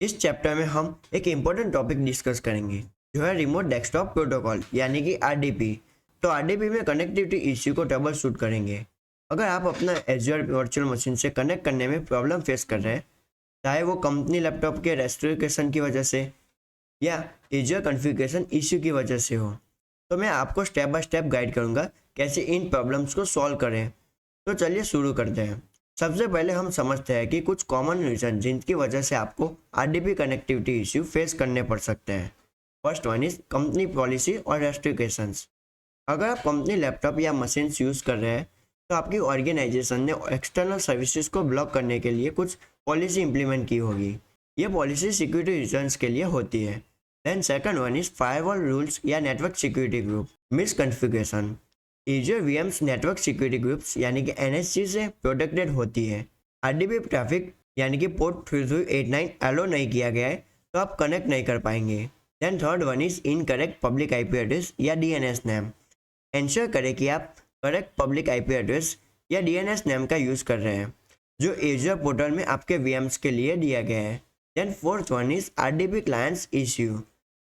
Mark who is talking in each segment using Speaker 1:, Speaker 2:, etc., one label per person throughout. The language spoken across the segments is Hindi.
Speaker 1: इस चैप्टर में हम एक इम्पोर्टेंट टॉपिक डिस्कस करेंगे जो है रिमोट डेस्कटॉप प्रोटोकॉल यानी कि आरडीपी। तो आरडीपी में कनेक्टिविटी इश्यू को ट्रबल शूट करेंगे। अगर आप अपना एज्योर वर्चुअल मशीन से कनेक्ट करने में प्रॉब्लम फेस कर रहे हैं, चाहे वो कंपनी लैपटॉप के रेस्ट्रिक्शन की वजह से या एज्योर कॉन्फ़िगरेशन इश्यू की वजह से हो, तो मैं आपको स्टेप बाय स्टेप गाइड करूँगा कैसे इन प्रॉब्लम्स को सॉल्व करें। तो चलिए शुरू करते हैं। सबसे पहले हम समझते हैं कि कुछ कॉमन रीजन जिनकी वजह से आपको आरडीपी कनेक्टिविटी इश्यू फेस करने पड़ सकते हैं। First one is company policy और रेस्ट्रिक्शंस। अगर आप कंपनी लैपटॉप या मशीन यूज़ कर रहे हैं तो आपकी ऑर्गेनाइजेशन ने एक्सटर्नल सर्विसेज को ब्लॉक करने के लिए कुछ पॉलिसी इंप्लीमेंट की होगी। ये पॉलिसी सिक्योरिटी रीजन्स के लिए होती है। Then second one is firewall rules या network security group misconfiguration. Azure VMs network security groups यानी कि एनएसजी से प्रोटेक्टेड होती है। आरडीपी ट्रैफिक यानी कि पोर्ट 3389 अलो नहीं किया गया है तो आप कनेक्ट नहीं कर पाएंगे। Then third one is incorrect public IP address या डीएनएस नेम। इंश्योर करें कि आप करेक्ट पब्लिक आईपी एड्रेस या डीएनएस नेम का यूज़ कर रहे हैं जो एज्योर पोर्टल में आपके वीएम्स के लिए दिया गया है। Then fourth one is RDP clients issue.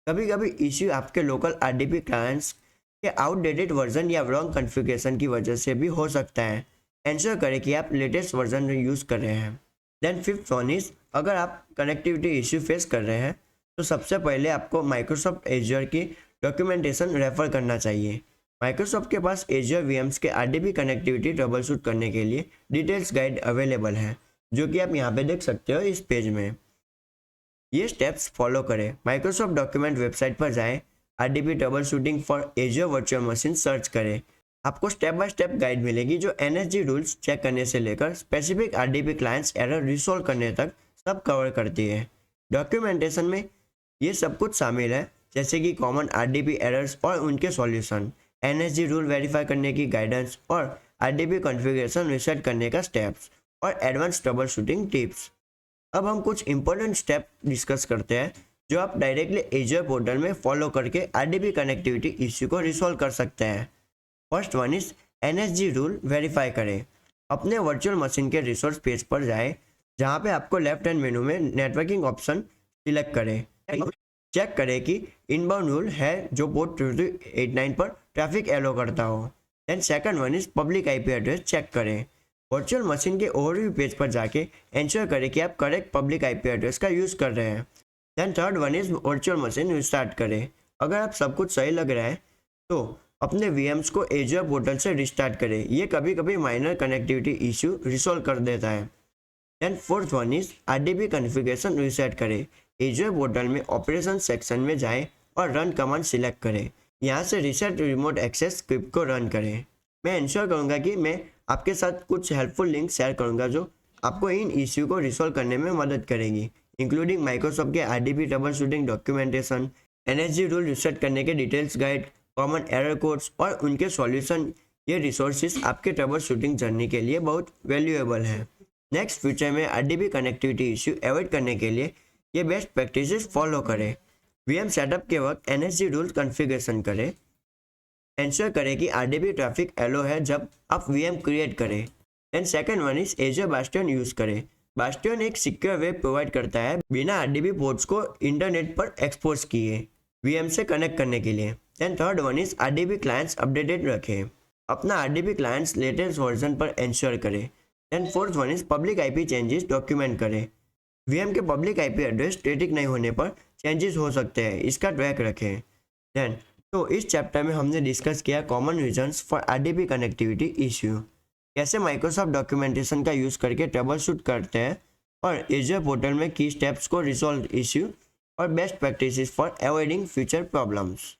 Speaker 1: कभी कभी इश्यू आपके लोकल आरडीपी क्लाइंट्स के आउटडेटेड वर्जन या रॉन्ग कॉन्फ़िगरेशन की वजह से भी हो सकता है। इंश्योर करें कि आप लेटेस्ट वर्जन यूज़ कर रहे हैं। देन फिफ्थ वन इज अगर आप कनेक्टिविटी इश्यू फेस कर रहे हैं तो सबसे पहले आपको माइक्रोसॉफ्ट एज्योर की डॉक्यूमेंटेशन रेफर करना चाहिए। माइक्रोसॉफ्ट के पास एज्योर वीएम्स के आरडीपी कनेक्टिविटी ट्रबल शूट करने के लिए डिटेल्स गाइड अवेलेबल है जो कि आप यहाँ पे देख सकते हो इस पेज में। ये स्टेप्स फॉलो करें। माइक्रोसॉफ्ट डॉक्यूमेंट वेबसाइट पर जाएं, RDP trouble shooting for azure virtual machine search करें। आपको स्टेप बाय स्टेप गाइड मिलेगी जो एनएसजी रूल्स चेक करने से लेकर specific RDP clients error resolve करने तक सब कवर करती है। डॉक्यूमेंटेशन में ये सब कुछ शामिल है जैसे कि कॉमन आरडीपी एरर्स और उनके सॉल्यूशन, एनएसजी रूल वेरीफाई करने की गाइडेंस और आरडीपी कॉन्फ़िगरेशन रीसेट करने का स्टेप्स और एडवांस ट्रबल शूटिंग टिप्स। अब हम कुछ इंपॉर्टेंट स्टेप डिस्कस करते हैं जो आप डायरेक्टली एज्योर पोर्टल में फॉलो करके आरडीपी कनेक्टिविटी इश्यू को रिसॉल्व कर सकते हैं। First one is NSG rule verify करें। अपने वर्चुअल मशीन के रिसोर्स पेज पर जाएं जहां पे आपको लेफ्ट हैंड मेनू में नेटवर्किंग ऑप्शन सिलेक्ट करें। चेक करें कि इनबाउंड रूल है जो पोर्ट 3389 पर ट्रैफिक एलो करता हो। Then second one is public IP address check करें। वर्चुअल मशीन के ओवरव्यू पेज पर जाके इंश्योर करें कि आप करेक्ट पब्लिक आईपी एड्रेस का यूज़ कर रहे हैं। Then third one is virtual machine restart करें। अगर आप सब कुछ सही लग रहा है तो अपने वीएम्स को एज्योर पोर्टल से रिस्टार्ट करें। ये कभी कभी माइनर कनेक्टिविटी इश्यू रिसोल्व कर देता है। Then fourth one is RDP configuration reset करें। एज्योर पोर्टल में ऑपरेशन सेक्शन में जाएं और रन कमांड सिलेक्ट करें। यहाँ से रीसेट रिमोट एक्सेस स्क्रिप्ट को रन करें। मैं इंश्योर करूँगा कि मैं आपके साथ कुछ हेल्पफुल लिंक शेयर करूँगा जो आपको इन इश्यू को रिसोल्व करने में मदद करेगी, इंक्लूडिंग माइक्रोसॉफ्ट के RDP trouble shooting documentation, NSG rule reset करने के details guide, common error codes और उनके सॉल्यूशन। ये रिसोर्सेज आपके ट्रबल शूटिंग जर्नी के लिए बहुत वैल्यूएबल है। नेक्स्ट फ्यूचर में आरडीपी कनेक्टिविटी इश्यू अवॉइड करने के लिए ये बेस्ट प्रैक्टिसेस फॉलो करें। वीएम सेटअप के वक्त एनएसजी रूल कॉन्फ़िगरेशन करें। इंश्योर करें कि आरडीपी ट्रैफिक एलो है जब आप वीएम क्रिएट करें। Then second one is Azure Bastion use करें। बास्टियन एक सिक्योर वेब प्रोवाइड करता है बिना आरडीपी पोर्ट्स को इंटरनेट पर एक्सपोज किए वीएम से कनेक्ट करने के लिए। Then third one is RDP clients updated रखें। अपना आरडीपी क्लाइंट्स लेटेस्ट वर्जन पर इंश्योर करें। Then fourth one is public IP changes document करें। वीएम के पब्लिक आईपी एड्रेस स्टैटिक नहीं होने पर चेंजेस हो सकते हैं, इसका ट्रैक रखें। देन तो इस चैप्टर में हमने डिस्कस किया common reasons for RDP connectivity issue, कैसे माइक्रोसॉफ्ट डॉक्यूमेंटेशन का यूज़ करके ट्रबल शूट करते हैं और एज्योर पोर्टल में की स्टेप्स को रिसॉल्व इश्यू और best practices for avoiding future problems.